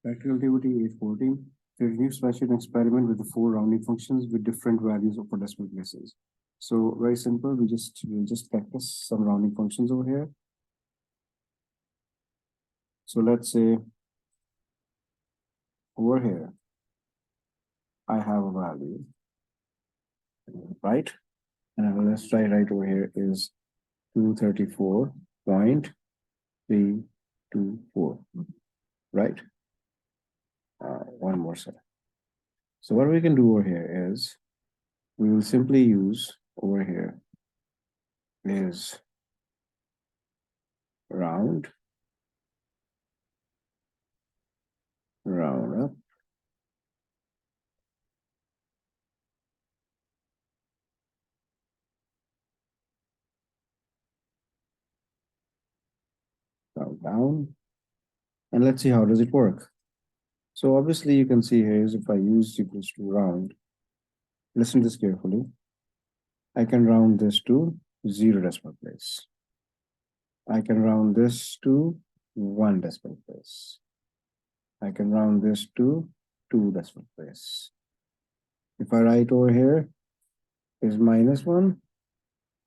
Practical activity 814. Create a new spreadsheet and experiment with the 4 rounding functions with different values for decimal places. So very simple. We'll just practice some rounding functions over here. So let's say over here, I have a value, right? And let's try right over here is 234.324, right? One more set. So what we can do over here is we will simply use over here is round up, round down, and let's see how does it work. So obviously you can see here is if I use equals to round, listen to this carefully. I can round this to 0 decimal place. I can round this to 1 decimal place. I can round this to 2 decimal place. If I write over here is -1,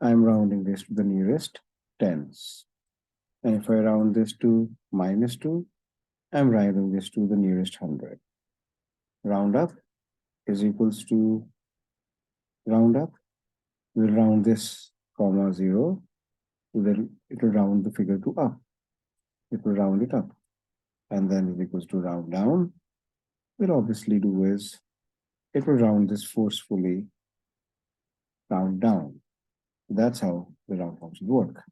I'm rounding this to the nearest tens. And if I round this to -2, I'm rounding this to the nearest 100. Round up is equals to round up. We'll round this comma 0, then it will round the figure to up. It will round it up. And then is equals to round down. We'll obviously do is it will round this forcefully round down. That's how the round functions work.